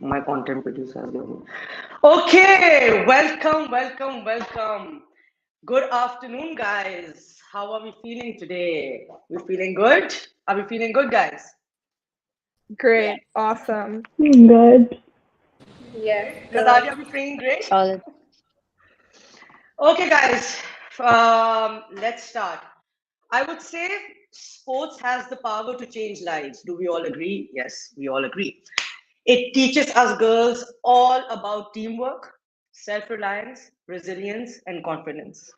My content producer has given me. Okay, welcome. Good afternoon, guys. How are we feeling today? We feeling good? Are we feeling good, guys? Great, awesome. Good. Yes, good. Natalia, are we feeling great? Solid. Okay, guys. Let's start. I would say sports has the power to change lives. Do we all agree? Yes, we all agree. It teaches us girls all about teamwork, self reliance, resilience, and confidence.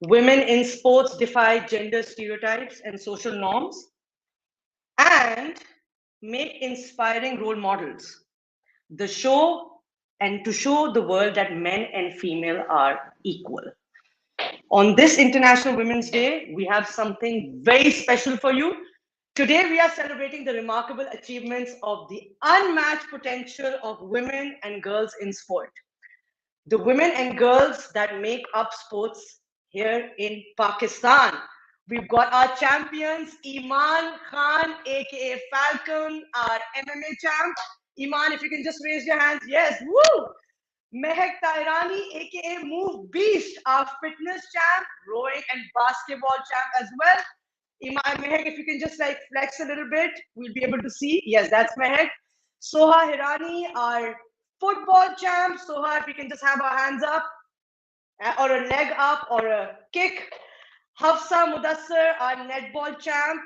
Women in sports defy gender stereotypes and social norms and make inspiring role models. The show and to show the world that men and female are equal. On this International Women's Day, we have something very special for you. Today, we are celebrating the remarkable achievements of the unmatched potential of women and girls in sport. The women and girls that make up sports here in Pakistan. We've got our champions, Eman Khan, aka Falcon, our MMA champ. Eman, if you can just raise your hands. Yes, woo! Mehek Taherani, aka Move Beast, our fitness champ, rowing and basketball champ as well. Iman Mehek, if you can just like flex a little bit, we'll be able to see. Yes, that's Mehek. Suha Hirani, our football champ. Suha, if you can just have our hands up, or a leg up, or a kick. Hafsah Mudassar, our netball champ.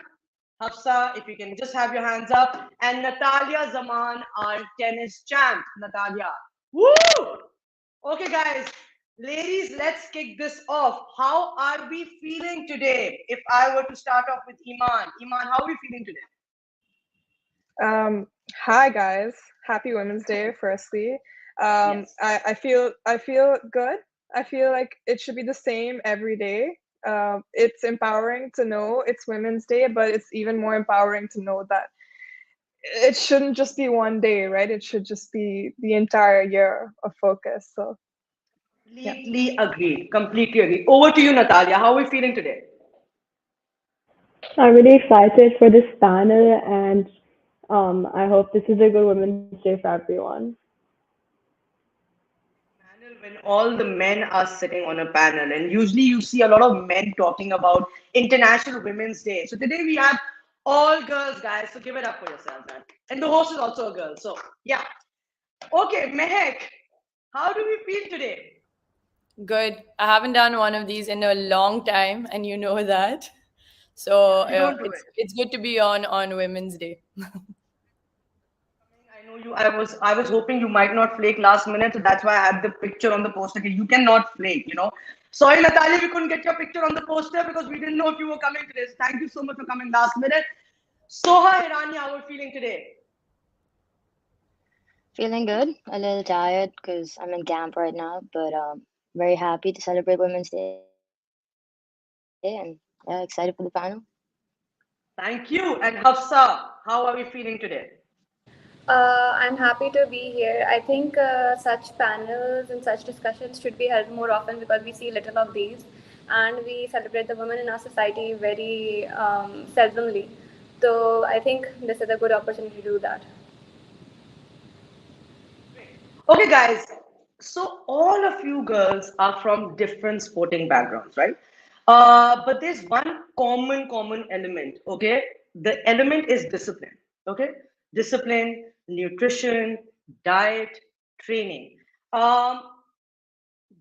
Hafsah, if you can just have your hands up. And Natlaya Zaman, our tennis champ. Natlaya. Woo! Okay, guys. Ladies, let's kick this off. How are we feeling today? If I were to start off with Iman. Iman, how are we feeling today? Hi guys, happy Women's Day. Firstly, Yes. I feel good. I feel like it should be the same every day. It's empowering to know it's Women's Day, but it's even more empowering to know that it shouldn't just be one day, right? It should just be the entire year of focus. So yeah. Completely agree. Completely agree. Over to you, Natalia. How are we feeling today? I'm really excited for this panel, and I hope this is a good Women's Day for everyone. Panel when all the men are sitting on a panel, and usually you see a lot of men talking about International Women's Day. So today we have all girls, guys. So give it up for yourselves, man. And the host is also a girl. So yeah. Okay, Mehek, how do we feel today? Good. I haven't done one of these in a long time, and you know that. So You don't do it. it's good to be on Women's Day. I know you. I was hoping you might not flake last minute, so that's why I had the picture on the poster. Okay, you cannot flake. Sorry, Natalia, we couldn't get your picture on the poster because we didn't know if you were coming today. So thank you so much for coming last minute. Soha Hirani, how are we feeling today? Feeling good. A little tired because I'm in camp right now, but very happy to celebrate Women's Day and yeah, excited for the panel. Thank you. And Hafsa, how are we feeling today? I'm happy to be here. I think such panels and such discussions should be held more often because we see little of these and we celebrate the women in our society very seldomly. So I think this is a good opportunity to do that. Okay, guys. So all of you girls are from different sporting backgrounds, right? But there's one common element. Okay, the element is discipline. Okay, discipline, nutrition, diet, training. Um,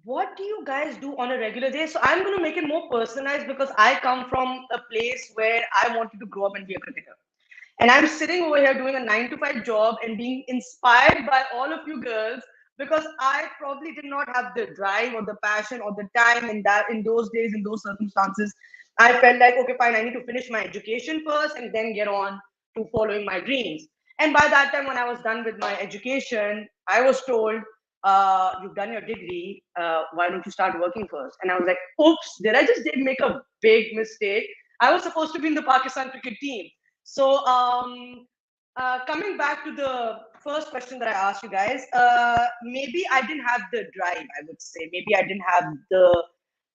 what do you guys do on a regular day? So I'm going to make it more personalized because I come from a place where I wanted to grow up and be a cricketer. And I'm sitting over here doing a 9 to 5 job and being inspired by all of you girls because I probably did not have the drive or the passion or the time in those days, in those circumstances. I felt like, okay, fine, I need to finish my education first and then get on to following my dreams. And by that time, when I was done with my education, I was told, you've done your degree, why don't you start working first? And I was like, oops, did I just make a big mistake? I was supposed to be in the Pakistan cricket team. So, coming back to the first question that I asked you guys, maybe I didn't have the drive, I would say. Maybe I didn't have the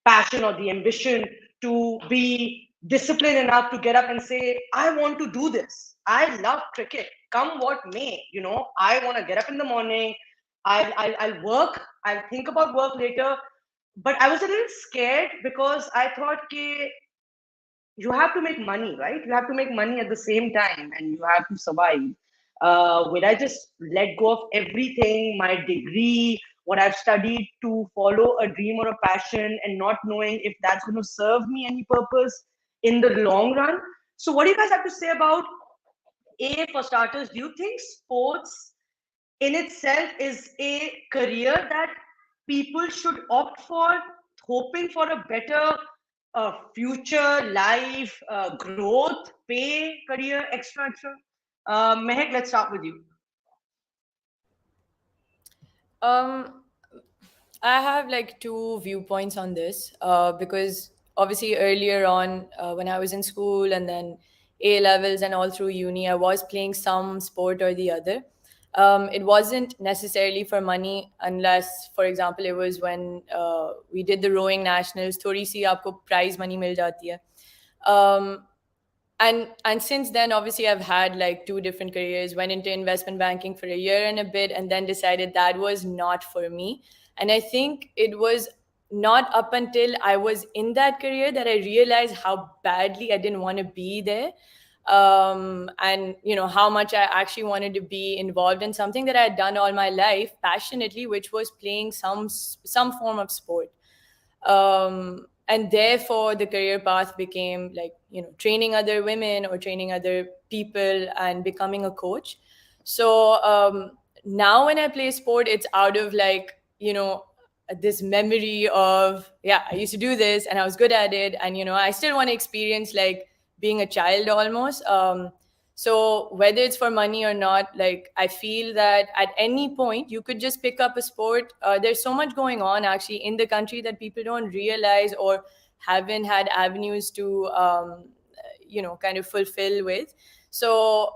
passion or the ambition to be disciplined enough to get up and say, I want to do this. I love cricket. Come what may, you know, I want to get up in the morning. I'll work. I'll think about work later. But I was a little scared because I thought, okay, you have to make money, right? You have to make money at the same time and you have to survive. Will I just let go of everything, my degree, what I've studied to follow a dream or a passion and not knowing if that's going to serve me any purpose in the long run? So, what do you guys have to say about A, for starters, do you think sports in itself is a career that people should opt for, hoping for a better future, life, growth, pay, career, extra, extra? Mehek, let's start with you. Um, I have like two viewpoints on this because obviously earlier on when I was in school and then A levels and all through uni, I was playing some sport or the other. It wasn't necessarily for money unless, for example, it was when we did the rowing nationals. थोड़ी सी आपको prize money मिल जाती है. Um, and since then obviously I've had like two different careers, went into investment banking for a year and a bit and then decided that was not for me. And I think it was not up until I was in that career that I realized how badly I didn't want to be there, and you know how much I actually wanted to be involved in something that I had done all my life passionately, which was playing some form of sport. And therefore the career path became like, you know, training other women or training other people and becoming a coach. So now when I play sport, it's out of like, you know, this memory of, yeah, I used to do this and I was good at it, and you know I still want to experience like being a child almost. So whether it's for money or not, like I feel that at any point you could just pick up a sport. There's so much going on actually in the country that people don't realize or haven't had avenues to, you know, kind of fulfill with. So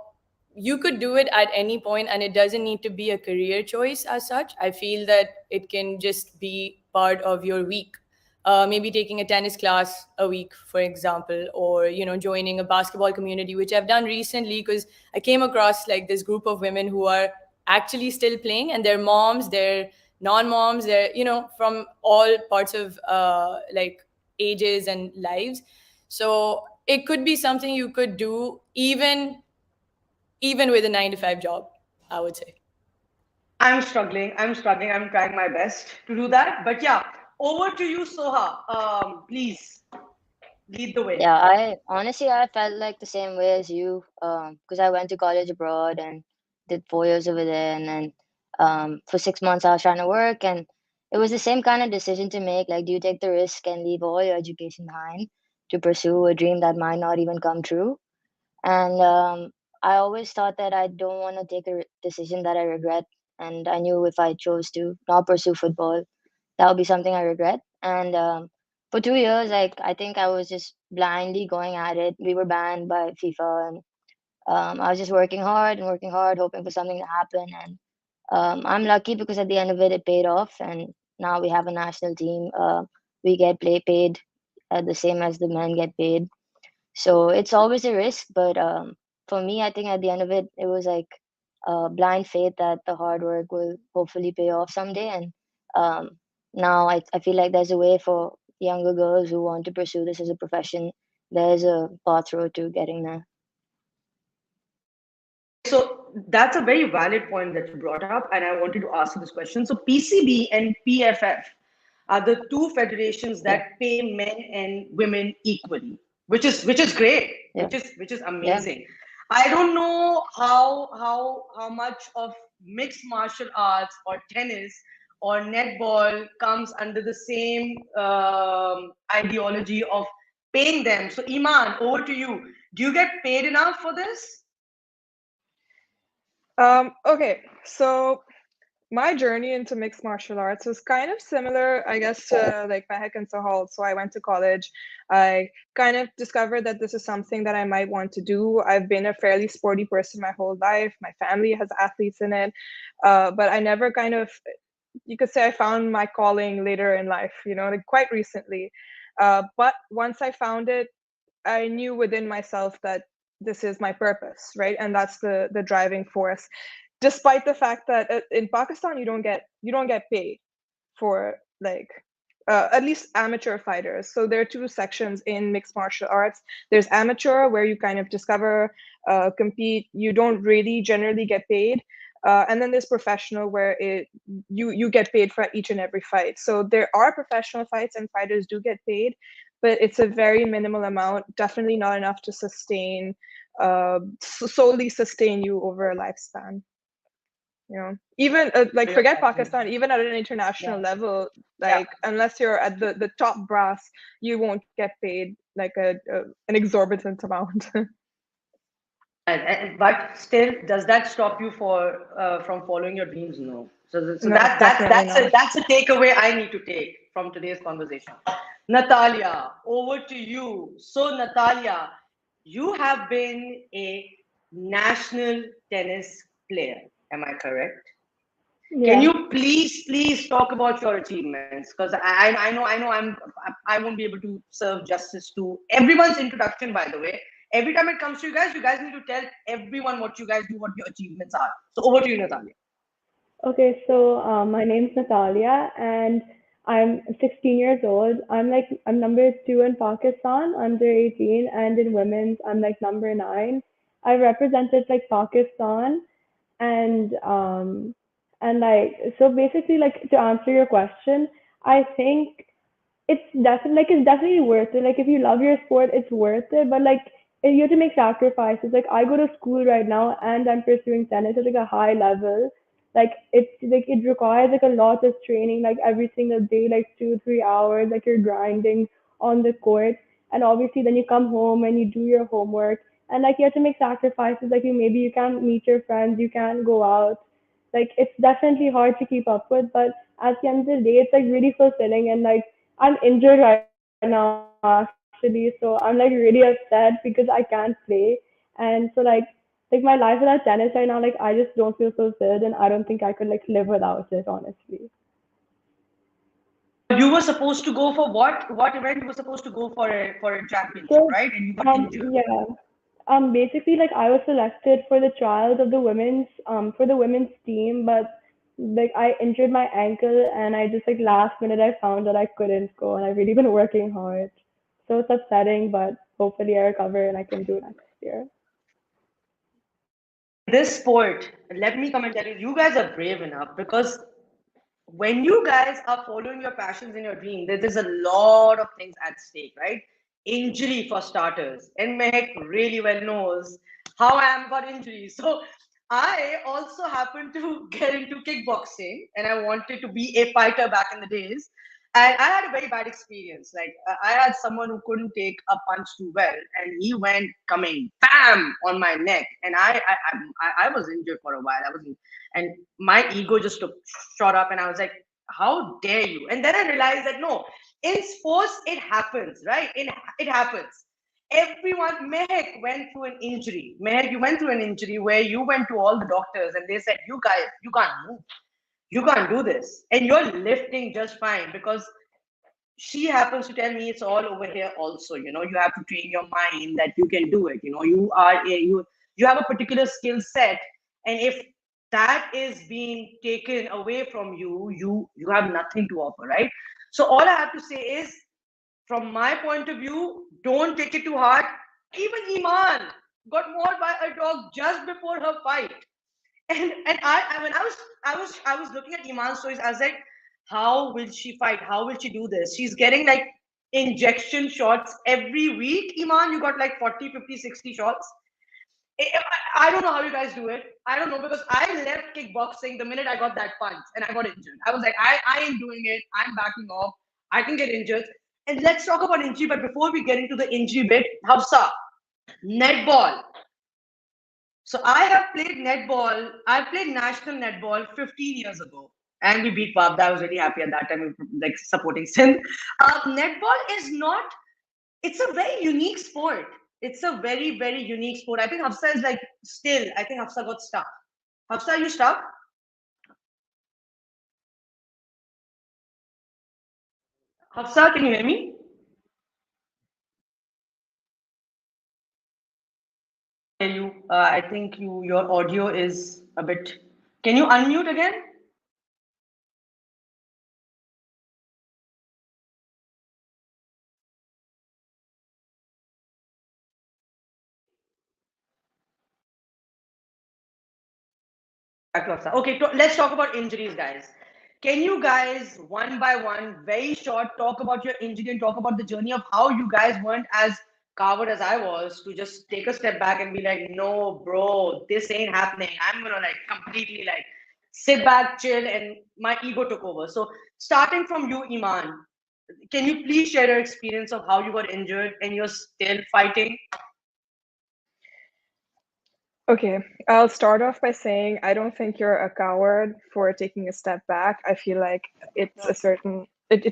you could do it at any point and it doesn't need to be a career choice as such. I feel that it can just be part of your week. Maybe taking a tennis class a week, for example, or you know, joining a basketball community, which I've done recently because I came across like this group of women who are actually still playing, and their moms, their non-moms, they're, you know, from all parts of like ages and lives. So it could be something you could do even with a 9 to 5 job, I would say. I'm struggling. I'm struggling. I'm trying my best to do that. But yeah, over to you, Soha. Please lead the way. Yeah, I felt like the same way as you, because I went to college abroad and did 4 years over there, and then for 6 months I was trying to work, and it was the same kind of decision to make. Like, do you take the risk and leave all your education behind to pursue a dream that might not even come true? And I always thought that I don't want to take a decision that I regret, and I knew if I chose to not pursue football, that would be something I regret. And for 2 years, like I think I was just blindly going at it. We were banned by FIFA, and I was just working hard, hoping for something to happen. And I'm lucky because at the end of it, it paid off, and now we have a national team. We get paid the same as the men get paid. So it's always a risk, but for me, I think at the end of it, it was like blind faith that the hard work will hopefully pay off someday. And now I feel like there's a way for younger girls who want to pursue this as a profession. There's a path road to getting there. So that's a very valid point that you brought up, and I wanted to ask you this question. So PCB and PFF are the two federations Yeah, that pay men and women equally, which is great, yeah, which is yeah. amazing. I don't know how much of mixed martial arts or tennis or netball comes under the same ideology of paying them. So Eman, over to you. Do you get paid enough for this? Okay, so my journey into mixed martial arts was kind of similar, I guess, to like Mehek and Sahal. So I went to college. I kind of discovered that this is something that I might want to do. I've been a fairly sporty person my whole life. My family has athletes in it, but I never kind of, you could say, I found my calling later in life. You know, like quite recently. But once I found it, I knew within myself that this is my purpose, right? And that's the driving force, despite the fact that in Pakistan you don't get paid for like at least amateur fighters. So there are two sections in mixed martial arts. There's amateur, where you kind of discover, compete. You don't really generally get paid. And then there's professional, where you get paid for each and every fight. So there are professional fights and fighters do get paid, but it's a very minimal amount. Definitely not enough to sustain, solely sustain you over a lifespan. Even like, forget Pakistan, even at an international level, like unless you're at the top brass, you won't get paid like an exorbitant amount. But still, does that stop you from following your dreams? No. So No, definitely not. that's a takeaway I need to take from today's conversation. Natalia, over to you. So Natalia, you have been a national tennis player. Am I correct? Can Yeah. you please talk about your achievements? Because I won't be able to serve justice to everyone's introduction. By the way, every time it comes to you guys need to tell everyone what you guys do, what your achievements are. So over to you, Natalia. Okay, so my name's Natalia, and I'm 16 years old. I'm number two in Pakistan, under 18, and in women's, I'm like number nine. I represented like Pakistan, and so basically, like, to answer your question, I think it's definitely worth it. Like, if you love your sport, it's worth it. But like, you have to make sacrifices. Like, I go to school right now and I'm pursuing tennis at like a high level. Like, it requires like a lot of training, like every single day, like 2 3 hours, like you're grinding on the court. And obviously then you come home and you do your homework, and like you have to make sacrifices. Like, you can't meet your friends, you can't go out. Like, it's definitely hard to keep up with, but at the end of the day, it's like really fulfilling. And like, I'm injured right now actually, so I'm like really upset because I can't play. And so like my life without tennis right now, like I just don't feel fulfilled, and I don't think I could like live without it, honestly. You were supposed to go for what? What event you were supposed to go for a championship, So right? And you got injured. yeah. Basically, like I was selected for the trials of the women's for the women's team, but like I injured my ankle, and I just like last minute I found that I couldn't go, and I've really been working hard. So it's upsetting, but hopefully I recover and I can do next year. In this sport, let me come and tell you, you guys are brave enough because when you guys are following your passions and your dream, there's a lot of things at stake, right? Injury for starters. And Mehek really well knows how I am about injuries. So I also happened to get into kickboxing and I wanted to be a fighter back in the days. And I had a very bad experience. Like I had someone who couldn't take a punch too well, and he went coming bam on my neck, and I was injured for a while. I was, and my ego just shot up, and I was like, "How dare you?" And then I realized that no, in sports it happens, right? It happens. Everyone, Mehek went through an injury. Mehek, you went through an injury where you went to all the doctors and they said, "You guys, you can't move. You can't do this," and you're lifting just fine because she happens to tell me it's all over here also. You have to train your mind that you can do it. You have a particular skill set, and if that is being taken away from you, you have nothing to offer, right? So all I have to say is, from my point of view, don't take it too hard. Even Eman got mauled by a dog just before her fight. And when I was looking at Iman's stories, I was like, how will she fight? How will she do this? She's getting like injection shots every week. Iman, you got like 40, 50, 60 shots. I don't know how you guys do it. I don't know, because I left kickboxing the minute I got that punch and I got injured. I was like, I ain't doing it. I'm backing off. I can get injured. And let's talk about injury. But before we get into the injury bit, Hafsah, netball. So I have played netball. I played national netball 15 years ago, and we beat Pabda. I was really happy at that time, like supporting Sindh. Netball is not. It's a very unique sport. It's a very unique sport. I think Hafsa is like still. I think Hafsa got stuck. Hafsa, are you stuck? Hafsa, can you hear me? hear you. I think your audio is a bit. Can you unmute again? Back to Hafsah. Okay, let's talk about injuries, guys. Can you guys, one by one, very short, talk about your injury and talk about the journey of how you guys weren't as coward as I was to just take a step back and be like, no, bro, this ain't happening. I'm gonna like completely like sit back, chill, and my ego took over. So, starting from you, Eman, can you please share your experience of how you got injured and you're still fighting? Okay, I'll start off by saying I don't think you're a coward for taking a step back. I feel like it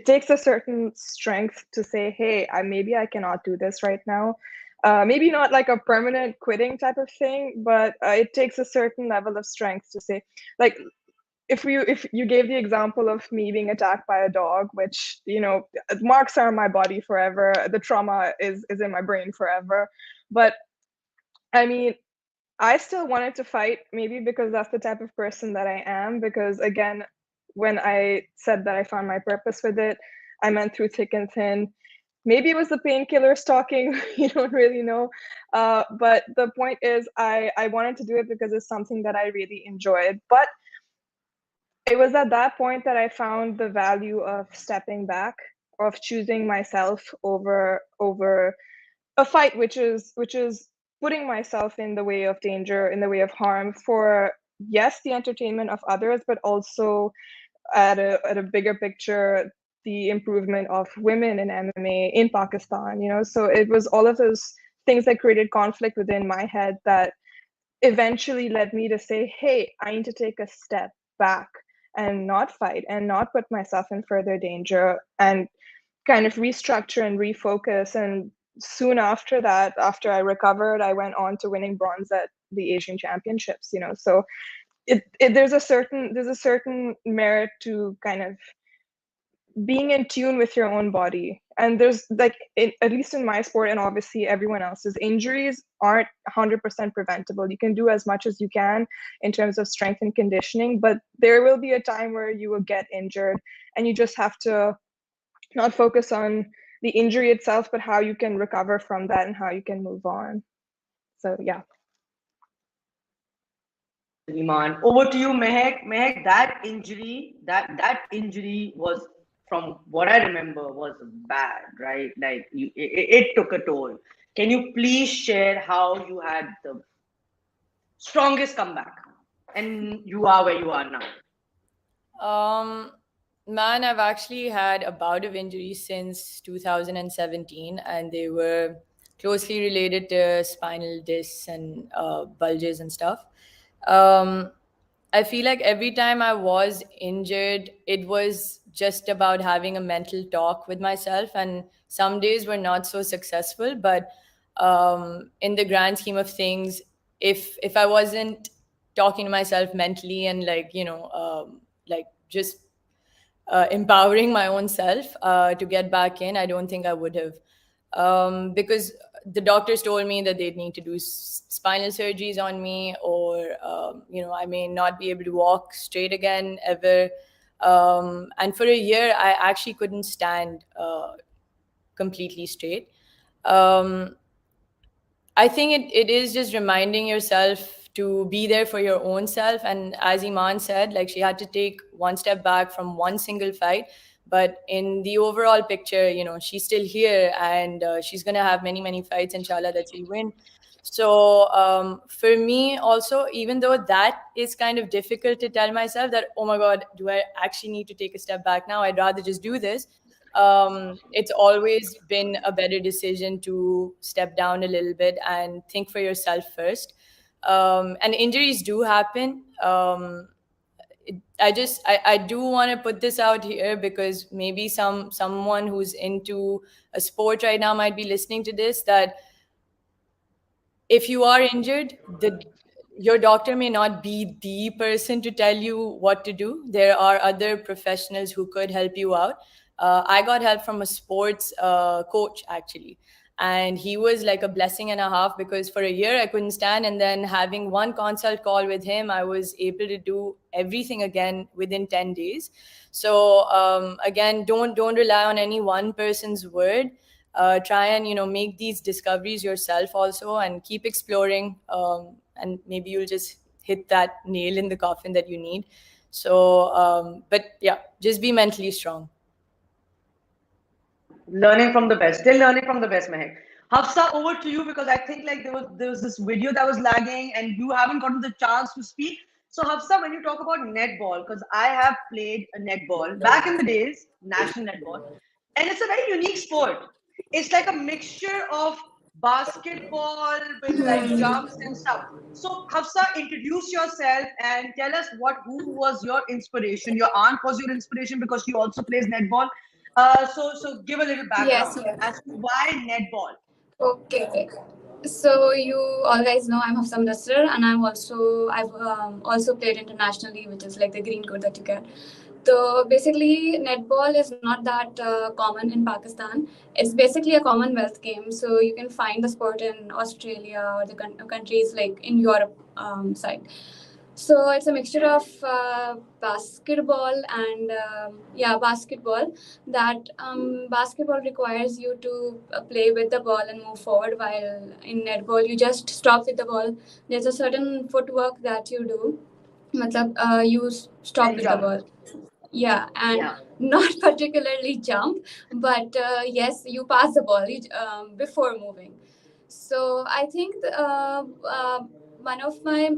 takes a certain strength to say, hey, maybe I cannot do this right now. Maybe not like a permanent quitting type of thing, but it takes a certain level of strength to say, like, if you gave the example of me being attacked by a dog, which marks are on my body forever, the trauma is in my brain forever, but I mean, I still wanted to fight, maybe because that's the type of person that I am. Because again, when I said that I found my purpose with it, I meant through thick and thin. Maybe it was the painkillers talking, you don't really know. But the point is, I wanted to do it because it's something that I really enjoyed. But it was at that point that I found the value of stepping back, of choosing myself over a fight, which is putting myself in the way of danger, in the way of harm, for yes, the entertainment of others, but also at a bigger picture, the improvement of women in MMA in Pakistan. So it was all of those things that created conflict within my head that eventually led me to say, hey, I need to take a step back and not fight and not put myself in further danger, and kind of restructure and refocus. And soon after that, after I recovered, I went on to winning bronze at the Asian Championships. So there's a certain merit to kind of being in tune with your own body. And there's like, at least in my sport, and obviously everyone else's, injuries aren't 100% preventable. You can do as much as you can in terms of strength and conditioning, but there will be a time where you will get injured, and you just have to not focus on the injury itself, but how you can recover from that and how you can move on. So yeah. Iman. Over to you, Mehek. Mehek, that injury was, from what I remember, was bad, right? Like it took a toll. Can you please share how you had the strongest comeback, and you are where you are now? Um, Man, I've actually had a bout of injuries since 2017, and they were closely related to spinal discs and bulges and stuff. Um, I feel like every time I was injured, it was just about having a mental talk with myself, and some days were not so successful. But in the grand scheme of things, if I wasn't talking to myself mentally and like just empowering my own self to get back in, I don't think I would have. Because the doctors told me that they'd need to do spinal surgeries on me, or, I may not be able to walk straight again ever. And for a year, I actually couldn't stand completely straight. Um, I think it is just reminding yourself to be there for your own self. And as Iman said, like, she had to take one step back from one single fight. But in the overall picture, she's still here, and she's going to have many, many fights, inshallah, that she'll win. So for me, also, even though that is kind of difficult to tell myself that, oh my God, do I actually need to take a step back now? I'd rather just do this. It's always been a better decision to step down a little bit and think for yourself first. And injuries do happen. I do want to put this out here, because maybe someone who's into a sport right now might be listening to this, that if you are injured, your doctor may not be the person to tell you what to do. There are other professionals who could help you out. I got help from a sports coach, actually. And he was like a blessing and a half, because for a year I couldn't stand, and then having one consult call with him, I was able to do everything again within 10 days. So again, don't rely on any one person's word. Try and make these discoveries yourself also, and keep exploring, and maybe you'll just hit that nail in the coffin that you need. So but yeah, just be mentally strong. Learning from the best, still learning from the best, Mehek. Hafsa, over to you, because I think like there was this video that was lagging and you haven't gotten the chance to speak. So Hafsa, when you talk about netball, because I have played a netball back in the days, national netball, and it's a very unique sport. It's like a mixture of basketball with like jumps and stuff. So Hafsa, introduce yourself and tell us who was your inspiration. Your aunt was your inspiration because she also plays netball. So give a little Yes, background yes. as to why netball. Okay, okay. So you all guys know I'm Hafsah Mudassar, and I've also played internationally, which is like the green card that you get. So basically, netball is not that common in Pakistan. It's basically a Commonwealth game, so you can find the sport in Australia or the countries like in Europe side. So it's a mixture of basketball and basketball. That basketball requires you to play with the ball and move forward, while in netball you just stop with the ball. There's a certain footwork that you do. Matlab, stop And with the jump. ball. Yeah, and Yeah. not particularly jump, but yes, you pass the ball before moving. So I think one of my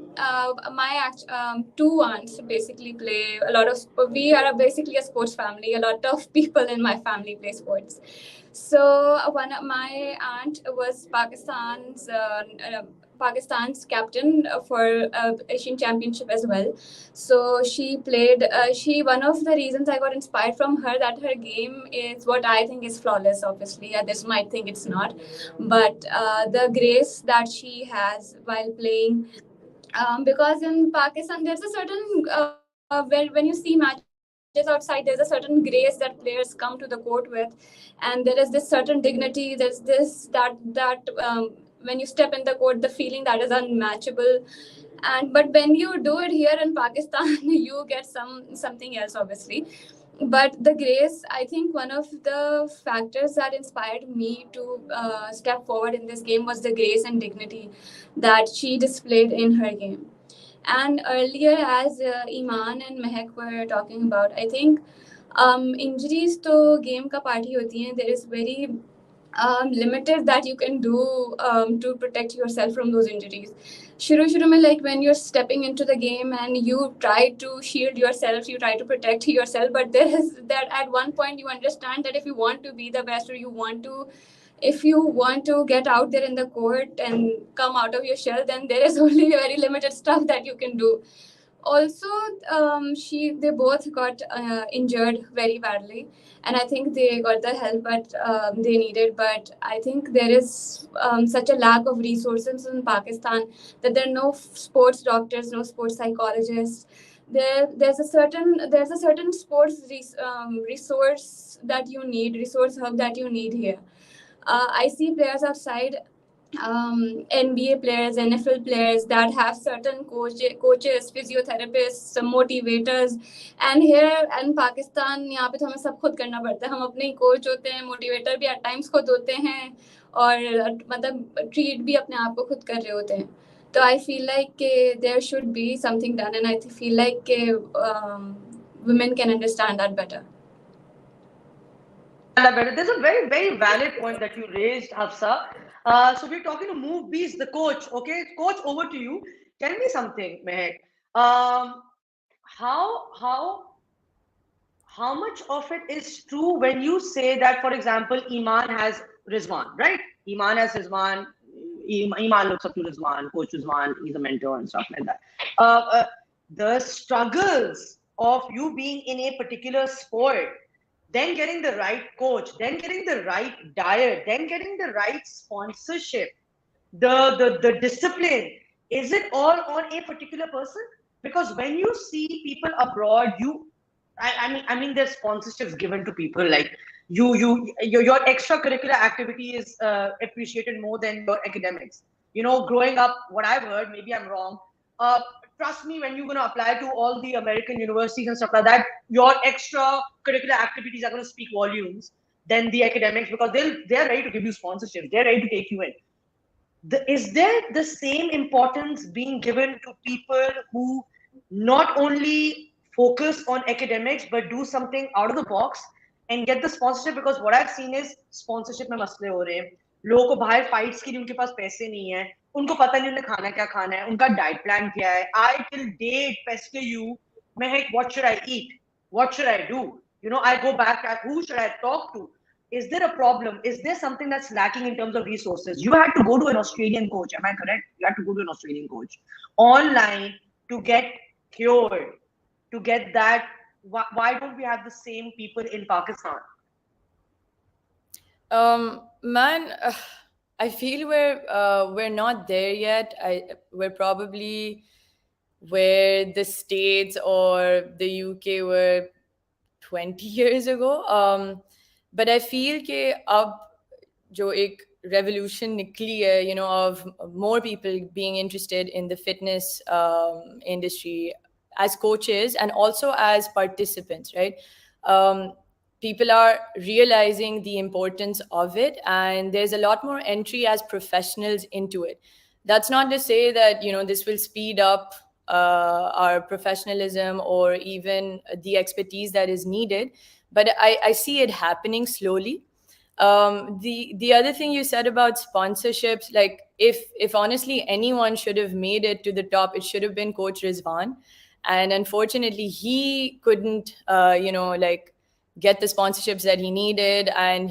two aunts basically play a lot of. We are basically a sports family. A lot of people in my family play sports. So one of my aunt was Pakistan's captain for Asian Championship as well. So she played. She One of the reasons I got inspired from her, that her game is what I think is flawless. Obviously, this might think it's not, but the grace that she has while playing, because in Pakistan there's a certain when you see matches outside, there's a certain grace that players come to the court with, and there is this certain dignity. There's this that when you step in the court, the feeling that is unmatchable. And but when you do it here in Pakistan, you get something else, obviously. But the grace, I think one of the factors that inspired me to step forward in this game was the grace and dignity that she displayed in her game. And earlier, as Eman and Mehek were talking about, I think injuries to game ka part hi hoti hain. There is very limited that you can do to protect yourself from those injuries. Shuru mein, like when you're stepping into the game and you try to shield yourself, you try to protect yourself, but there is that at one point you understand that if you want to be the best, or if you want to get out there in the court and come out of your shell, then there is only very limited stuff that you can do. Also, they both got injured very badly, and I think they got the help but they needed. But I think there is such a lack of resources in Pakistan, that there are no sports doctors, no sports psychologists. There's a certain resource hub that you need here. I see players outside, NBA players, NFL players, that have certain coaches, physiotherapists, some motivators. And here in Pakistan, यहाँ पे तो हमें सब खुद करना पड़ता है. हम अपने ही कोच होते हैं, मोटिवेटर भी at times खुद होते हैं, और मतलब ट्रीट भी अपने आप को खुद कर रहे होते हैं. So I feel like there should be something done, and I feel like women can understand that better. There's a very, very valid point that you raised, Hafsa. So we're talking to Move Beast, the coach. Okay, coach, over to you. Tell me something, Mehek. How much of it is true when you say that, for example, Eman has Rizwan, right? Eman has Rizwan. Eman looks up to Rizwan, Coach Rizwan. He's a mentor and stuff like that. The struggles of you being in a particular sport, then getting the right coach, then getting the right diet, then getting the right sponsorship, the discipline, is it all on a particular person? Because when you see people abroad, I mean there's sponsorships given to people, like your extracurricular activity is appreciated more than your academics. Growing up, what I've heard, maybe I'm wrong. Uh, Trust me, when you're going to apply to all the American universities and stuff like that, your extracurricular activities are going to speak volumes than the academics, because they're ready to give you sponsorships. They're ready to take you in. Is there the same importance being given to people who not only focus on academics but do something out of the box and get the sponsorship? Because what I've seen is sponsorship में मसले हो रहे हैं, लोगों को बाहर fights के लिए उनके पास पैसे नहीं है, उनको पता नहीं उन्हें खाना है, उनका diet plan क्या है. I till date pester you, Mehek, what should I eat? What should I do? I go back at who should I talk to? Is there a problem? Is there something that's lacking in terms of resources? You had to go to an Australian coach, am I correct? You had to go to an Australian coach online to get cured, to get that. Why don't we have the same people in Pakistan? Man, I feel we're not there yet. We're probably where the States or the UK were 20 years ago. But I feel कि अब जो एक revolution निकली है, of more people being interested in the fitness industry as coaches and also as participants, right? People are realizing the importance of it, and there's a lot more entry as professionals into it. That's not to say that this will speed up our professionalism or even the expertise that is needed, but I see it happening slowly. The other thing you said about sponsorships, like if honestly anyone should have made it to the top, it should have been Coach Rizwan, and unfortunately he couldn't like get the sponsorships that he needed, and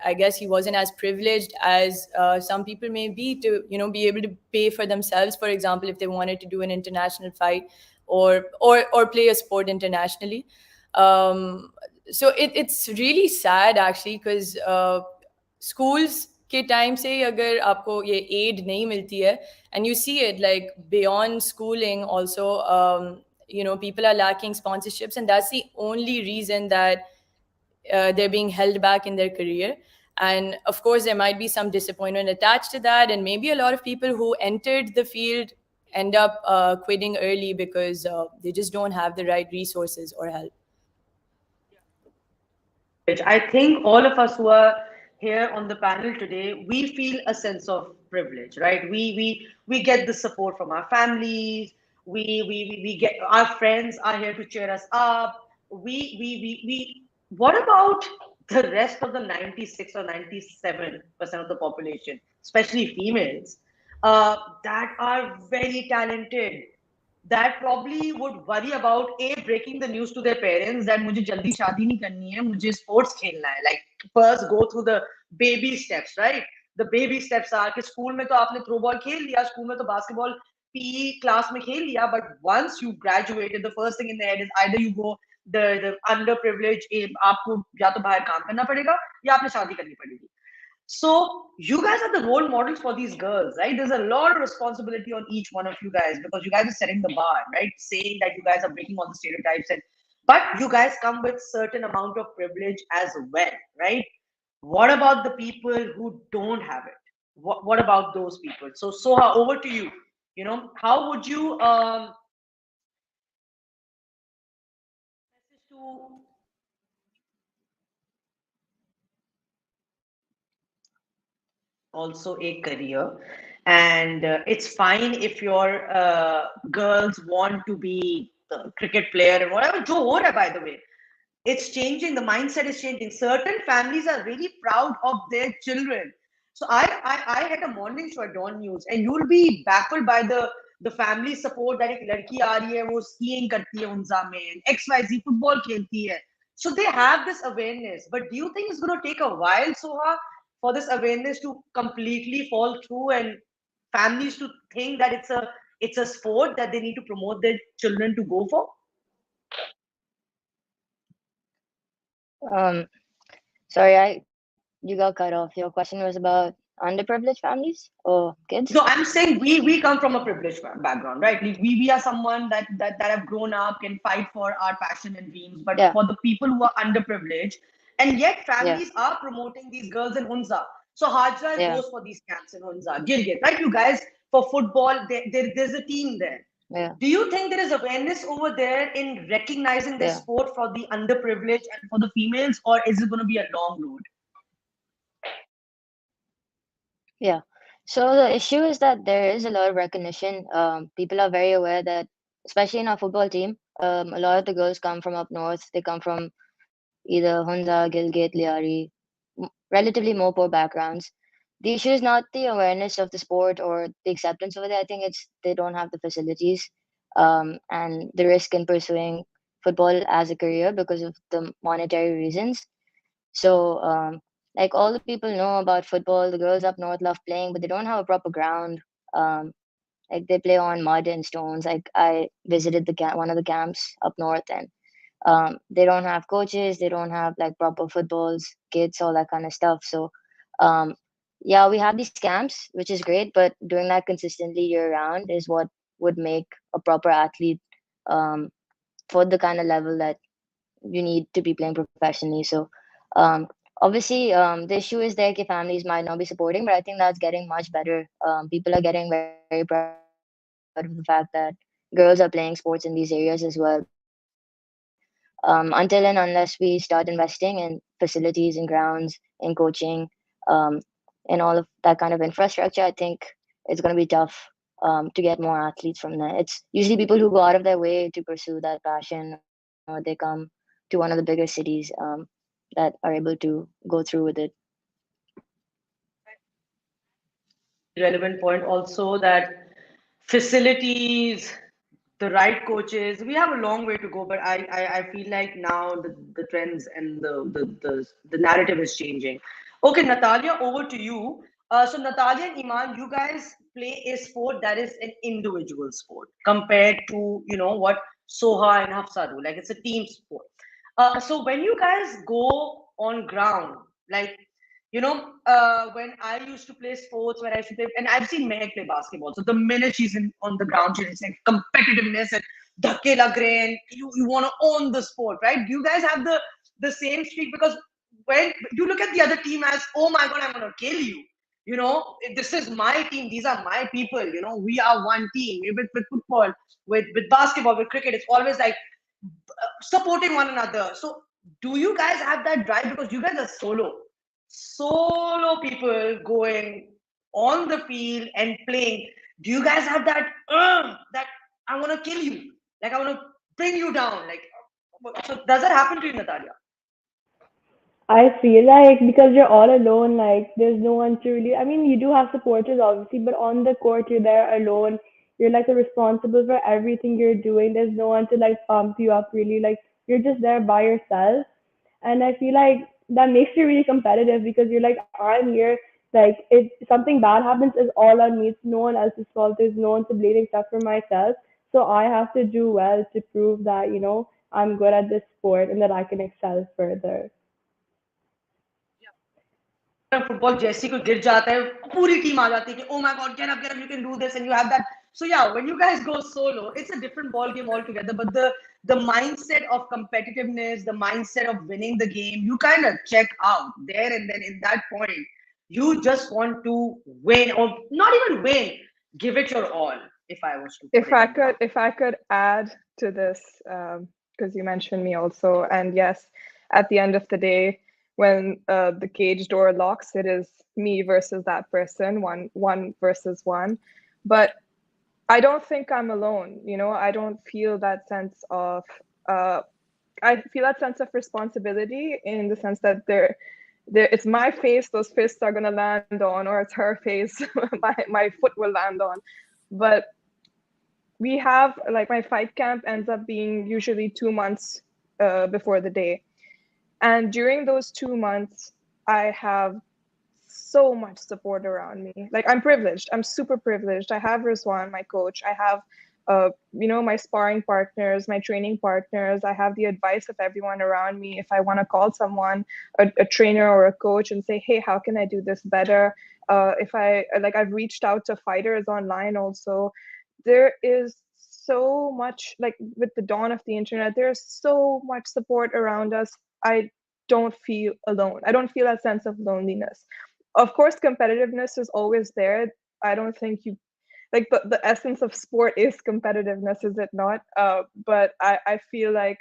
I guess he wasn't as privileged as some people may be to be able to pay for themselves, for example, if they wanted to do an international fight or play a sport internationally. So it's really sad actually, because schools के time से ही अगर आपको ये aid नहीं मिलती है, and you see it like beyond schooling also, people are lacking sponsorships, and that's the only reason that they're being held back in their career. And of course there might be some disappointment attached to that, and maybe a lot of people who entered the field end up quitting early because they just don't have the right resources or help. I think all of us who are here on the panel today, we feel a sense of privilege, right? We get the support from our families. We get our friends are here to cheer us up. We what about the rest of the 96 or 97% of the population, especially females, that are very talented, that probably would worry about breaking the news to their parents that मुझे जल्दी शादी नहीं करनी है, मुझे sports खेलना है. Like first go through the baby steps, right? The baby steps are कि school में तो आपने throw ball खेल लिया, school में तो basketball PE class में खेल लिया, but once you graduated, the first thing in the head is either you go the underprivileged, आपको या तो बाहर काम करना पड़ेगा या आपने शादी करनी पड़ेगी. So you guys are the role models for these girls, right? There's a lot of responsibility on each one of you guys, because you guys are setting the bar, right? Saying that you guys are breaking all the stereotypes, but you guys come with certain amount of privilege as well, right? What about the people who don't have it? What about those people? So Soha, over to you. How would you to also a career, and it's fine if your girls want to be a cricket player and whatever. Jo ho raha hai, by the way, it's changing. The mindset is changing. Certain families are really proud of their children. So I had a morning show at Dawn News, and you'll be baffled by the family support that एक लड़की आ रही है, वो skiing करती है उनजा में, XYZ football खेलती है. So they have this awareness. But do you think it's going to take a while, Soha, for this awareness to completely fall through and families to think that it's a sport that they need to promote their children to go for? Sorry, you got cut off. Your question was about underprivileged families or kids? No, I'm saying we come from a privileged background, right? We are someone that have grown up, can fight for our passion and dreams. But for the people who are underprivileged, And yet families are promoting these girls in Hunza. So Hajra Yeah. goes for these camps in Hunza, Gilgit, right? You guys, for football, there's a team there. Yeah. Do you think there is awareness over there in recognizing the Yeah. sport for the underprivileged and for the females, or is it going to be a long road? Yeah. So the issue is that there is a lot of recognition. People are very aware that, especially in our football team, a lot of the girls come from up north. They come from either Hunza, Gilgit, Liari, relatively more poor backgrounds. The issue is not the awareness of the sport or the acceptance of it. I think it's they don't have the facilities, and the risk in pursuing football as a career because of the monetary reasons. So, like all the people know about football, the girls up north love playing, but they don't have a proper ground. Like they play on mud and stones. Like I visited one of the camps up north, and they don't have coaches, they don't have like proper footballs, kits, all that kind of stuff. So, um, yeah, we have these camps, which is great, but doing that consistently year round is what would make a proper athlete um, for the kind of level that you need to be playing professionally. So, um, obviously, the issue is there. Families might not be supporting, but I think that's getting much better. People are getting very proud of the fact that girls are playing sports in these areas as well. Because until and unless we start investing in facilities and grounds, in coaching, um, in all of that kind of infrastructure, I think it's going to be tough to get more athletes from there. It's usually people who go out of their way to pursue that passion, or they come to one of the bigger cities that are able to go through with it. Very relevant point also that facilities, the right coaches, we have a long way to go, but I feel like now the trends and the narrative is changing. Okay, Natalia, over to you. So Natalia and Iman, you guys play a sport that is an individual sport compared to, you know, what Soha and Hafsah do. Like it's a team sport. So when you guys go on ground, like when I used to play sports, when I used to play, and I've seen Mehek play basketball. So the minute she's on the ground, she's like competitiveness and dhakke lag rahe and you want to own the sport, right? Do you guys have the same streak? Because when you look at the other team as, oh my god, I'm gonna kill you. This is my team. These are my people. We are one team. With football, with basketball, with cricket, it's always like supporting one another. So do you guys have that drive? Because you guys are solo people going on the field and playing. Do you guys have that I want to kill you, like I want to bring you down, like? So does that happen to you, Natalia? I feel like because you're all alone, like there's no one to really. I mean, you do have supporters obviously, but on the court you're there alone. You're like the responsible for everything you're doing. There's no one to like pump you up really. Like you're just there by yourself, and I feel like that makes you really competitive because you're like, I'm here. Like if something bad happens, it's all on me. It's no one else's fault. There's no one to blame except for myself. So I have to do well to prove that I'm good at this sport and that I can excel further. Football जैसे ही कोई गिर जाता है पूरी team आ जाती है कि oh my god, get up, you can do this, and you have that. So yeah, when you guys go solo, it's a different ball game altogether, but the mindset of competitiveness, the mindset of winning the game, you kind of check out there and then. In that point, you just want to win, or not even win, give it your all, if I was to put If it I in could, that. if I could add to this, because you mentioned me also, and yes, at the end of the day, when the cage door locks, it is me versus that person, one versus one. But I don't think I'm alone. I don't feel that sense of. Uh, I feel that sense of responsibility in the sense that it's my face those fists are gonna land on, or it's her face my foot will land on. But we have, like, my fight camp ends up being usually 2 months before the day, and during those 2 months I have so much support around me. Like, I'm privileged, I'm super privileged. I have Rizwan, my coach. I have my sparring partners, my training partners. I have the advice of everyone around me. If I want to call someone, a trainer or a coach, and say, hey, how can I do this better? If I've reached out to fighters online also. There is so much, like, with the dawn of the internet, there's so much support around us. don't feel alone. I don't feel that sense of loneliness. Of course, competitiveness is always there. I don't think you like the essence of sport is competitiveness, is it not? But I feel like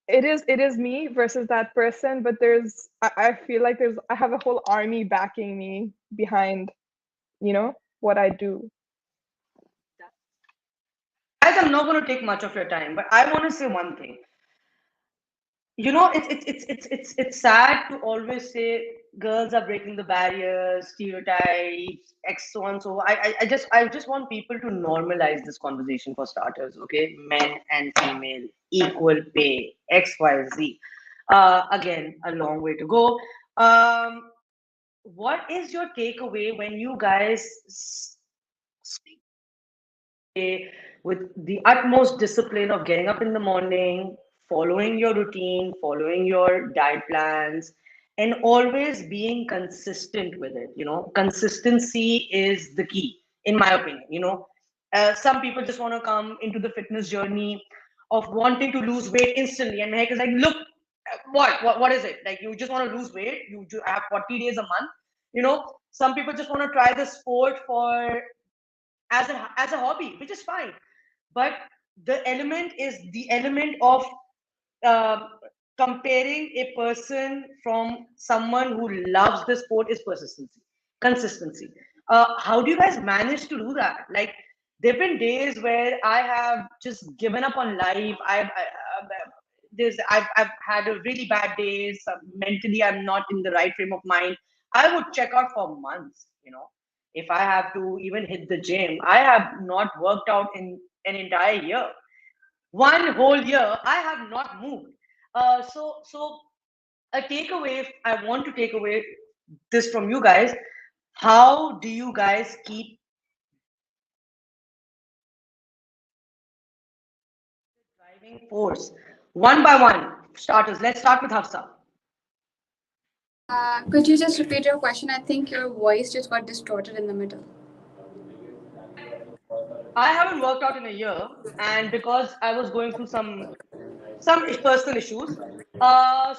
it is me versus that person, but I feel like I have a whole army backing me behind, what I do. Guys, I'm not going to take much of your time, but I want to say one thing. You know, it's sad to always say girls are breaking the barriers, stereotypes, X so on. So I just want people to normalize this conversation for starters. Okay, men and female equal pay, X Y Z. Again, a long way to go. What is your takeaway when you guys speak with the utmost discipline of getting up in the morning, following your routine, following your diet plans, and always being consistent with it? You know, consistency is the key, in my opinion. Some people just want to come into the fitness journey of wanting to lose weight instantly, and Mehek is like, look, what is it? Like, you just want to lose weight? You have 40 days a month. Some people just want to try the sport for as a hobby, which is fine. But the element is the element of uh, comparing a person from someone who loves the sport is persistency, consistency. How do you guys manage to do that? Like, there've been days where I have just given up on life. I've had a really bad days. Mentally, I'm not in the right frame of mind. I would check out for months. If I have to even hit the gym, I have not worked out in an entire year. One whole year, I have not moved. So a takeaway, I want to take away this from you guys. How do you guys keep driving force? One by one, starters. Let's start with Hafsah. Could you just repeat your question? I think your voice just got distorted in the middle. I haven't worked out in a year, and because I was going through some personal issues.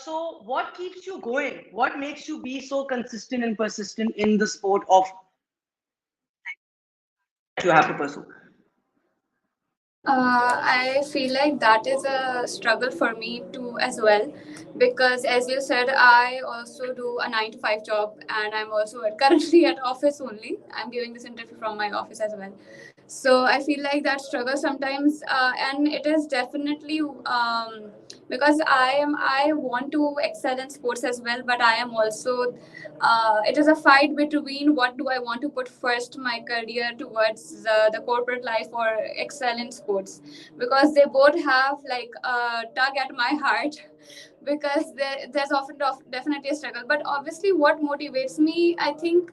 So what keeps you going? What makes you be so consistent and persistent in the sport of you have to pursue? I feel like that is a struggle for me too as well, because as you said, I also do a 9 to 5 job, and I'm also currently at office only. I'm giving this interview from my office as well. So I feel like that struggle sometimes, and it is definitely because I want to excel in sports as well, but I am also it is a fight between what do I want to put first, my career towards the corporate life or excel in sports, because they both have like a tug at my heart because there's often definitely a struggle. But obviously, what motivates me, I think,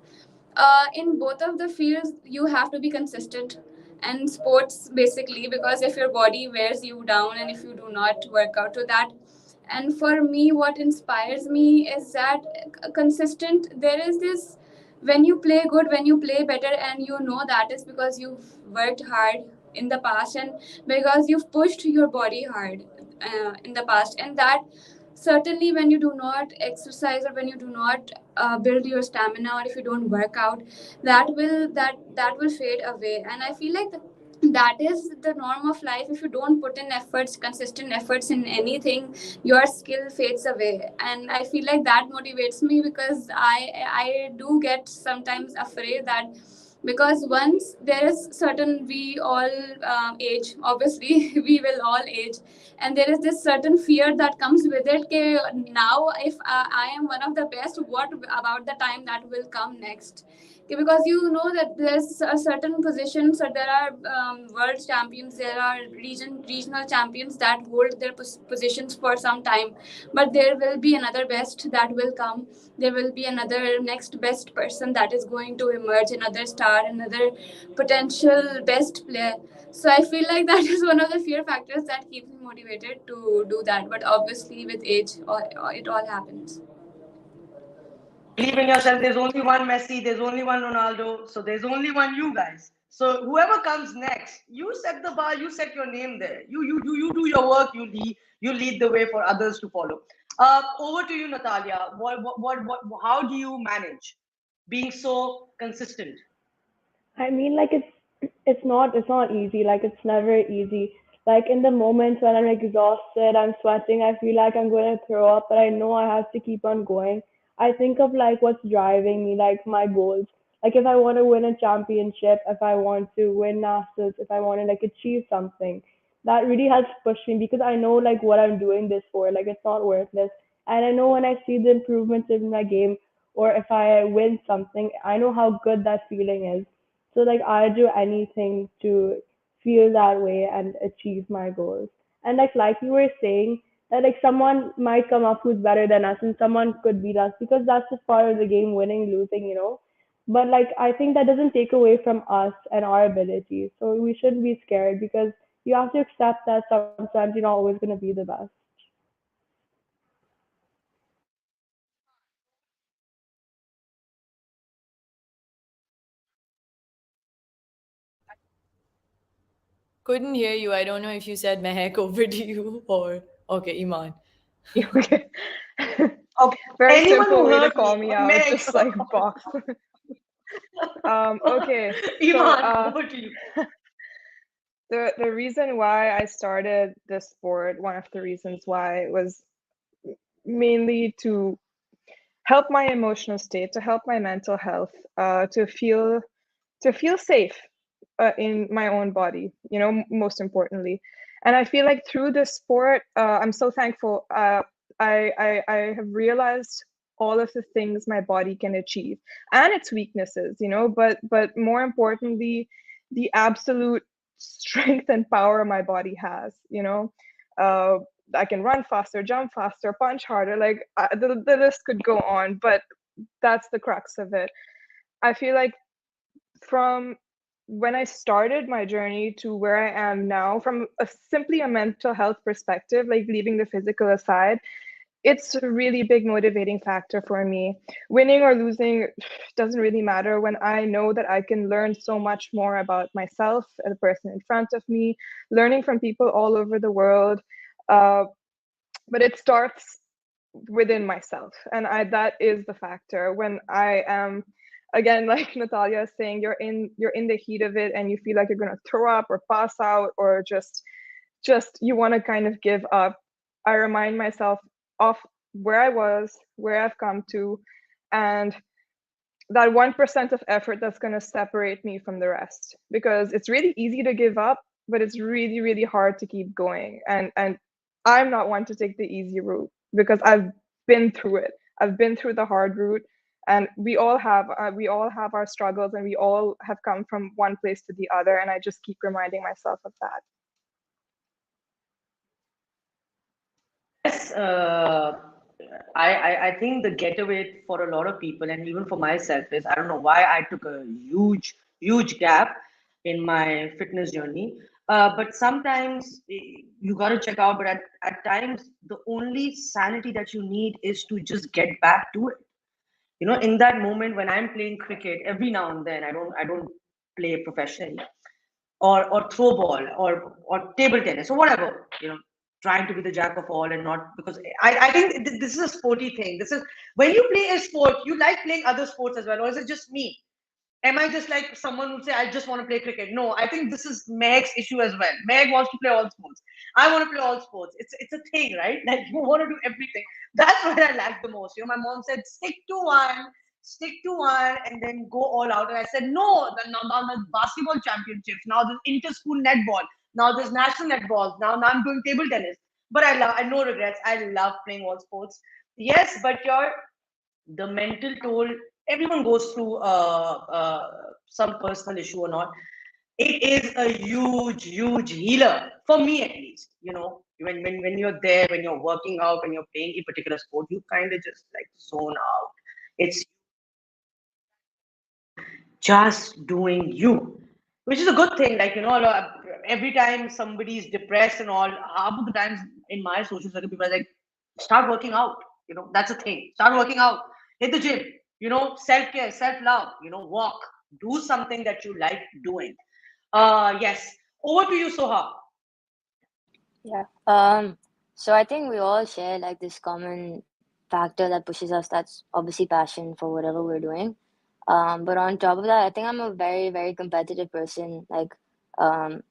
in both of the fields, you have to be consistent. And sports, basically, because if your body wears you down and if you do not work out to that. And for me, what inspires me is that consistent, there is this, when you play good, when you play better, and you know that is because you've worked hard in the past and because you've pushed your body hard in the past. And that certainly, when you do not exercise or when you do not build your stamina, or if you don't work out, that will fade away. And I feel like that is the norm of life. If you don't put in efforts, consistent efforts in anything, your skill fades away. And I feel like that motivates me, because I do get sometimes afraid that, because once there is certain, we all age, obviously we will all age, and there is this certain fear that comes with it. Okay, now if I am one of the best, what about the time that will come next? Okay, because you know that there's a certain position, so there are world champions, there are regional champions that hold their positions for some time, but there will be another best that will come. There will be another next best person that is going to emerge, another star, another potential best player. So I feel like that is one of the fear factors that keeps me motivated to do that. But obviously, with age, it all happens. Believe in yourself. There's only one Messi, there's only one Ronaldo, so there's only one you guys. So whoever comes next, you set the bar, you set your name there. You do your work, you lead the way for others to follow. Over to you, Natalia. How do you manage being so consistent? I mean, like it's not easy. Like it's never easy. Like in the moments when I'm exhausted, I'm sweating, I feel like I'm going to throw up, but I know I have to keep on going. I think of like what's driving me, like my goals. Like if I want to win a championship, if I want to win nationals, if I want to like achieve something, that really helps push me because I know like what I'm doing this for. Like it's not worthless, and I know when I see the improvements in my game or if I win something, I know how good that feeling is. So like I do anything to feel that way and achieve my goals. And like you were saying, that like someone might come up who's better than us and someone could beat us because that's just part of the game, winning, losing. But like I think that doesn't take away from us and our abilities. So we shouldn't be scared because you have to accept that sometimes you're not always gonna be the best. Couldn't hear you. I don't know if you said Mehek over to you or okay, Iman. Okay. Okay. Very Anyone simple who way to heard call me, me out, Meg. just like box. Okay. So Iman, over to you. the reason why I started this sport, one of the reasons why was mainly to help my emotional state, to help my mental health, to feel safe in my own body, most importantly. And I feel like through this sport, I'm so thankful. I have realized all of the things my body can achieve and its weaknesses, but more importantly, the absolute strength and power my body has. Uh, I can run faster, jump faster, punch harder. Like the list could go on, but that's the crux of it. I feel like from when I started my journey to where I am now, from simply a mental health perspective, like leaving the physical aside, it's a really big motivating factor for me. Winning or losing doesn't really matter when I know that I can learn so much more about myself and the person in front of me, learning from people all over the world. Uh, but it starts within myself, and that is the factor. When I am, again, like Natalia is saying, you're in the heat of it and you feel like you're going to throw up or pass out or just you want to kind of give up. I remind myself of where I was, where I've come to, and that 1% of effort that's going to separate me from the rest, because it's really easy to give up, but it's really, really hard to keep going. And I'm not one to take the easy route because I've been through it. I've been through the hard route, and we all have our struggles, and we all have come from one place to the other, and I just keep reminding myself of that. Yes, I think the getaway for a lot of people, and even for myself, is I don't know why I took a huge gap in my fitness journey. But sometimes you got to check out. But at times, the only sanity that you need is to just get back to it. In that moment when I'm playing cricket, every now and then, I don't play professionally, or throw ball, or table tennis or whatever, trying to be the jack of all and not, because I think this is a sporty thing. This is when you play a sport, you like playing other sports as well, or is it just me? Am I just like someone who say I just want to play cricket? No, I think this is Meg's issue as well. Meg wants to play all sports. I want to play all sports. It's a thing, right? Like you want to do everything. That's what I like the most. My mom said stick to one, and then go all out. And I said no. Now there's basketball championships. Now there's inter-school netball. Now there's national netball. Now I'm doing table tennis. But I no regrets. I love playing all sports. Yes, but the mental toll, everyone goes through some personal issue or not. It is a huge healer for me, at least. When you're there, when you're working out, when you're playing a particular sport, you kind of just like zone out. It's just doing you, which is a good thing. Like, every time somebody's depressed and all, half of the times in my social circle, people are like, start working out. That's a thing. Start working out, hit the gym, self care, self love, walk, do something that you like doing. Yes. Over to you, Soha. Yeah. So I think we all share like this common factor that pushes us. That's obviously passion for whatever we're doing. But on top of that, I think I'm a very, very competitive person. I'm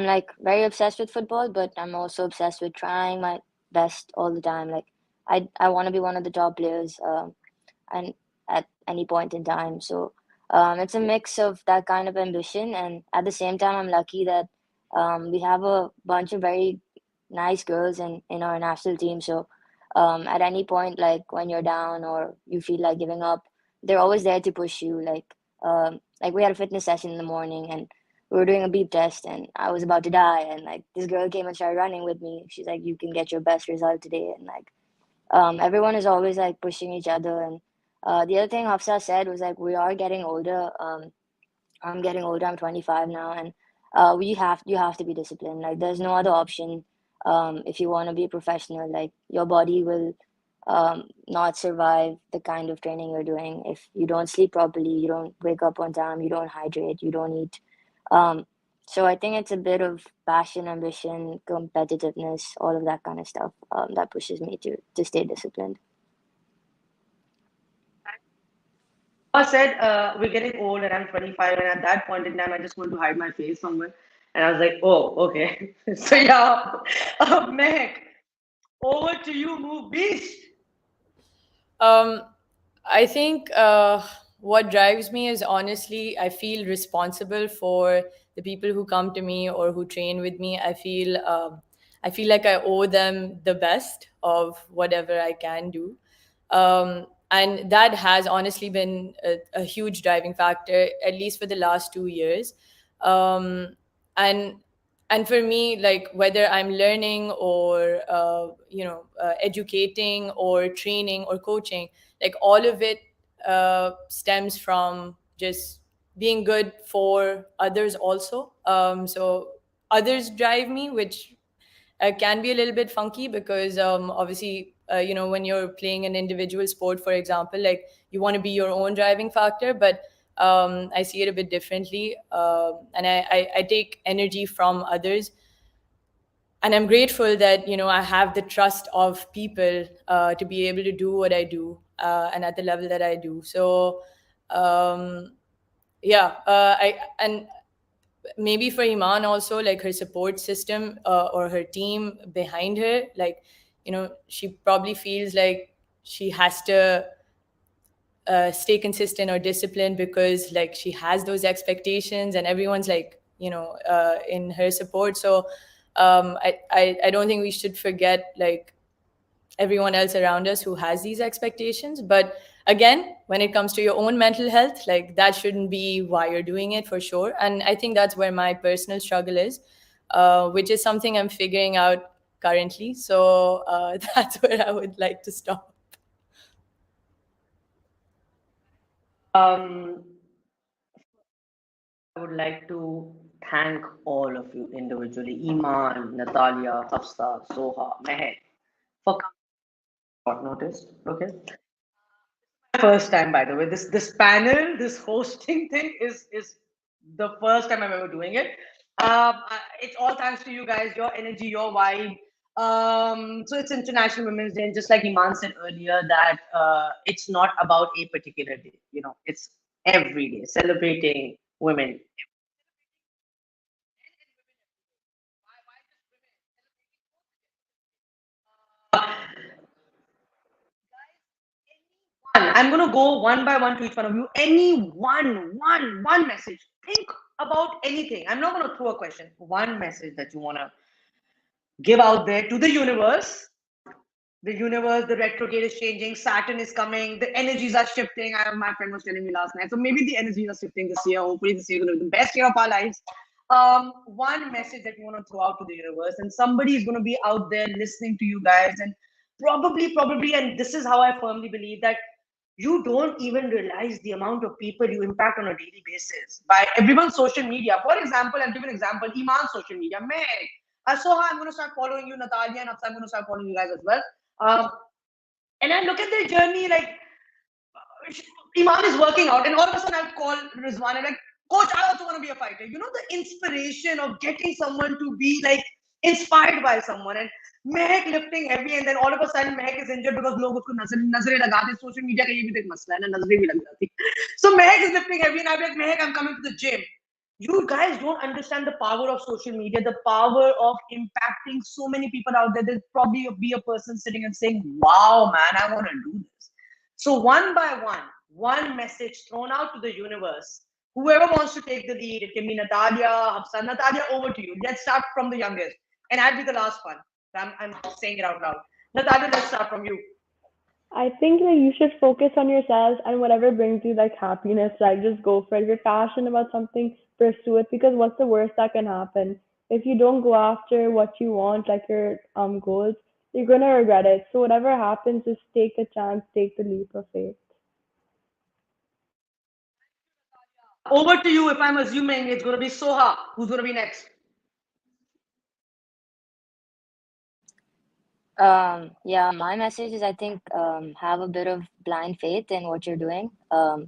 like very obsessed with football, but I'm also obsessed with trying my best all the time. Like, I want to be one of the top players, and at any point in time. So, it's a mix of that kind of ambition, and at the same time, I'm lucky that we have a bunch of very nice girls in our national team. So, at any point, like when you're down or you feel like giving up, they're always there to push you. Like we had a fitness session in the morning and we were doing a beep test and I was about to die and like this girl came and started running with me. She's like, you can get your best result today. And like everyone is always like pushing each other. And the other thing Hafsah said was like we are getting older. I'm getting older. I'm 25 now, and you have to be disciplined. Like there's no other option. If you want to be a professional, like your body will not survive the kind of training you're doing if you don't sleep properly, you don't wake up on time, you don't hydrate, you don't eat. Um, so I think it's a bit of passion, ambition, competitiveness, all of that kind of stuff that pushes me to stay disciplined. I said, we're getting old and I'm 25, and at that point in time, I just want to hide my face somewhere. And I was like, oh, okay. So, yeah, Mehek, over to you, move beast. Um, I think what drives me is honestly, I feel responsible for the people who come to me or who train with me. I feel like I owe them the best of whatever I can do, and that has honestly been a huge driving factor, at least for the last 2 years. Um, and and for me, like whether I'm learning or educating or training or coaching, like all of it stems from just being good for others also. So others drive me, which can be a little bit funky because obviously when you're playing an individual sport, for example, like you want to be your own driving factor, but I see it a bit differently, and I take energy from others, and I'm grateful that I have the trust of people to be able to do what I do, and at the level that I do. So um, yeah, I and maybe for Iman also, like her support system or her team behind her, like she probably feels like she has to stay consistent or disciplined because like she has those expectations and everyone's like in her support. So I don't think we should forget like everyone else around us who has these expectations. But again, when it comes to your own mental health, like that shouldn't be why you're doing it, for sure. And I think that's where my personal struggle is, which is something I'm figuring out currently. So that's where I would like to stop. Um, I would like to thank all of you individually, Eman, Natalia, Hafsah, Suha, Mehek, for coming short notice. Okay. First time, by the way. This panel, this hosting thing is the first time I'm ever doing it. It's all thanks to you guys, your energy, your vibe. So it's International Women's Day, and just like Iman said earlier, that it's not about a particular day. It's every day celebrating women. I'm gonna go one by one to each one of you. Any one message. Think about anything. I'm not gonna throw a question. One message that you wanna give out there to the universe. The universe, the retrograde is changing. Saturn is coming. The energies are shifting. My friend was telling me last night. So maybe the energies are shifting this year. Hopefully, this year is going to be the best year of our lives. One message that you want to throw out to the universe, and somebody is going to be out there listening to you guys, and probably, and this is how I firmly believe that you don't even realize the amount of people you impact on a daily basis by everyone's social media. For example, I'll give an example. Iman's social media. Meg, Soha, I'm going to start following you. Natalia and Hafsah, I'm going to start following you guys as well. Um, and I look at their journey, like Iman is working out, and all of a sudden I'll call Rizwan and like, Coach, I also want to be a fighter. The inspiration of getting someone to be like inspired by someone. And Mehek lifting heavy, and then all of a sudden Mehek is injured because लोग उसको नजरें लगाते. Social media का ये भी तो एक मसला है ना, नजरें भी लग जाती. So Mehek is lifting heavy, and I'm like, Mehek, I'm coming to the gym. You guys don't understand the power of social media, the power of impacting so many people out there. There'll probably be a person sitting and saying, wow, man, I want to do this. So one by one message thrown out to the universe. Whoever wants to take the lead, it can be Natalya, Hafsah. Natalya, over to you. Let's start from the youngest. And I'll be the last one. I'm saying it out loud. Natalya, let's start from you. I think like you should focus on yourself and whatever brings you like happiness, like just go for it. If you're passionate about something, pursue it because what's the worst that can happen? If you don't go after what you want, like your goals, you're gonna regret it. So whatever happens, just take a chance, take the leap of faith. Over to you. If I'm assuming it's going to be Suha, who's going to be next? Yeah, my message is I think have a bit of blind faith in what you're doing.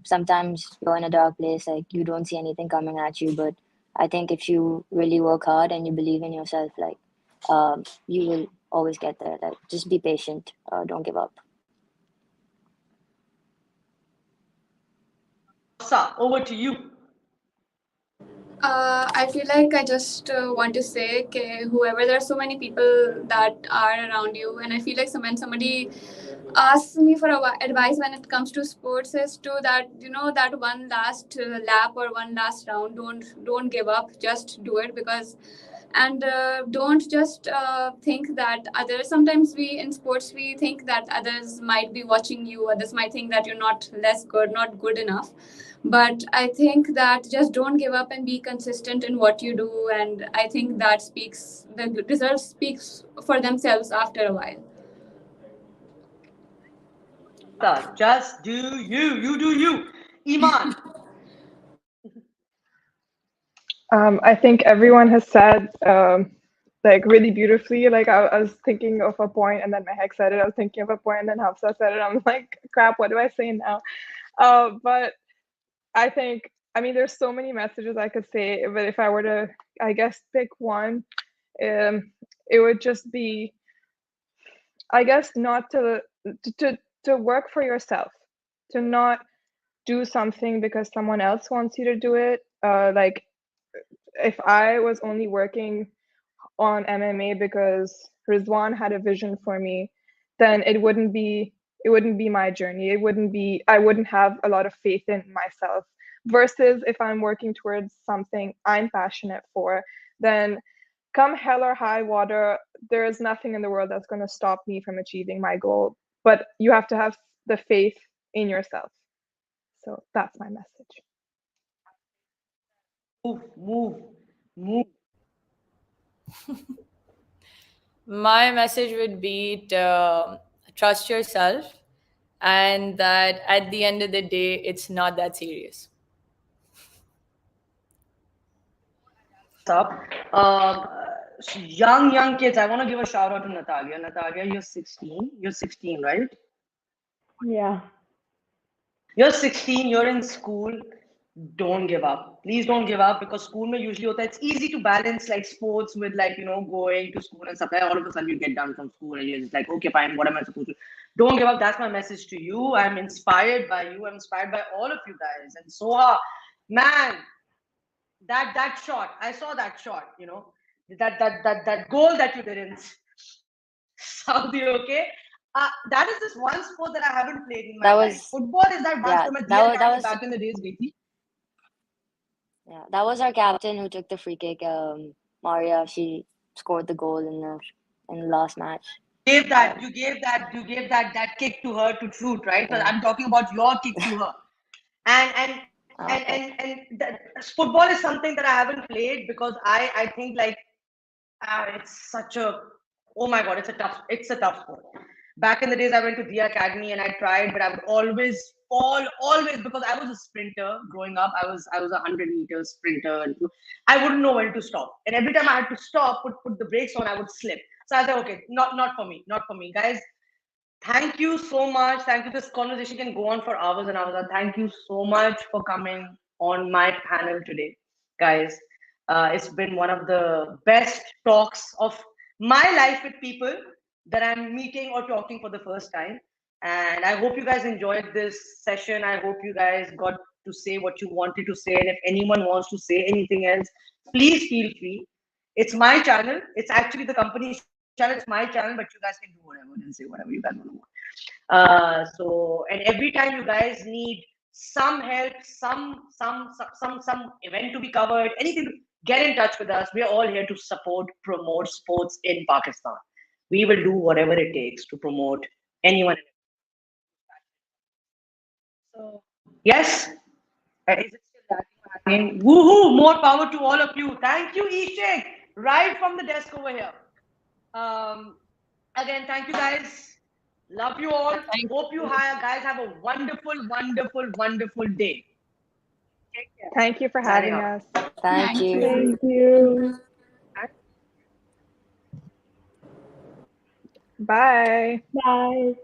Sometimes you're in a dark place, like you don't see anything coming at you, but I think if you really work hard and you believe in yourself, like you will always get there. Like just be patient. Don't give up. Hafsah, over to you. I feel like I just want to say, okay, whoever, there are so many people that are around you, and I feel like when somebody asks me for advice when it comes to sports, is to that, you know, that one last lap or one last round. Don't give up. Just do it, because and don't just think that others, sometimes we in sports we think that others might be watching you, others might think that you're not less good, not good enough, but I think that just don't give up and be consistent in what you do, and I think that speaks, the results speaks for themselves after a while. Just do you. You do you. Eman. I think everyone has said like really beautifully. Like I was thinking of a point, and then Mehek said it. I was thinking of a point, and then Hafsah said it. I'm like, crap, what do I say now? But I think, I mean, there's so many messages I could say, but if I were to, I guess, pick one, it would just be, I guess, not to work for yourself, to not do something because someone else wants you to do it. Like if I was only working on MMA because Rizwan had a vision for me, then it wouldn't be my journey. I wouldn't have a lot of faith in myself. Versus if I'm working towards something I'm passionate for, then come hell or high water, there is nothing in the world that's going to stop me from achieving my goal. But you have to have the faith in yourself. So that's my message. Move. My message would be to trust yourself and that at the end of the day, it's not that serious. Up. Young kids. I want to give a shout out to Natalia. Natalia, you're 16. You're 16, right? Yeah. You're 16. You're in school. Don't give up. Please don't give up, because school mein usually hota, it's easy to balance like sports with like, you know, going to school and stuff. Like, all of a sudden you get done from school and you're just like, okay, fine, what am I supposed to do? Don't give up. That's my message to you. I'm inspired by you. I'm inspired by all of you guys. And Soha, man, that shot, I saw that shot, you know, that goal that you did in Saudi, okay? That is just one sport that I haven't played in my life. Football is that one sport that was back in the days, Gaiti. yeah, that was our captain who took the free kick. Maria, she scored the goal in the last match. You gave that kick to her to shoot, right? But I'm talking about your kick to her. And football is something that I haven't played because I think like it's such a, oh my god, it's a tough sport. Back in the days, I went to the academy and I tried, but I would always fall, always, because I was a sprinter growing up. I was a 100-meter sprinter, and I wouldn't know when to stop. And every time I had to stop, put the brakes on, I would slip. So I said, okay, not for me, guys. Thank you so much. Thank you. This conversation can go on for hours and hours. And thank you so much for coming on my panel today, guys. It's been one of the best talks of my life with people that I'm meeting or talking for the first time. And I hope you guys enjoyed this session. I hope you guys got to say what you wanted to say. And if anyone wants to say anything else, please feel free. It's my channel. It's actually the company's channel. It's my channel, but you guys can do whatever and say whatever you guys want to want. So, and every time you guys need some help, some event to be covered, anything, get in touch with us. We are all here to support, promote sports in Pakistan. We will do whatever it takes to promote anyone. So, yes, is it still happening? Woohoo! More power to all of you. Thank you, Ishik. Right from the desk over here. Again, thank you guys. Love you all. Hope you guys have a wonderful, wonderful, wonderful day. Take care. Thank you for having us. Thank you. Thank you. Bye. Bye.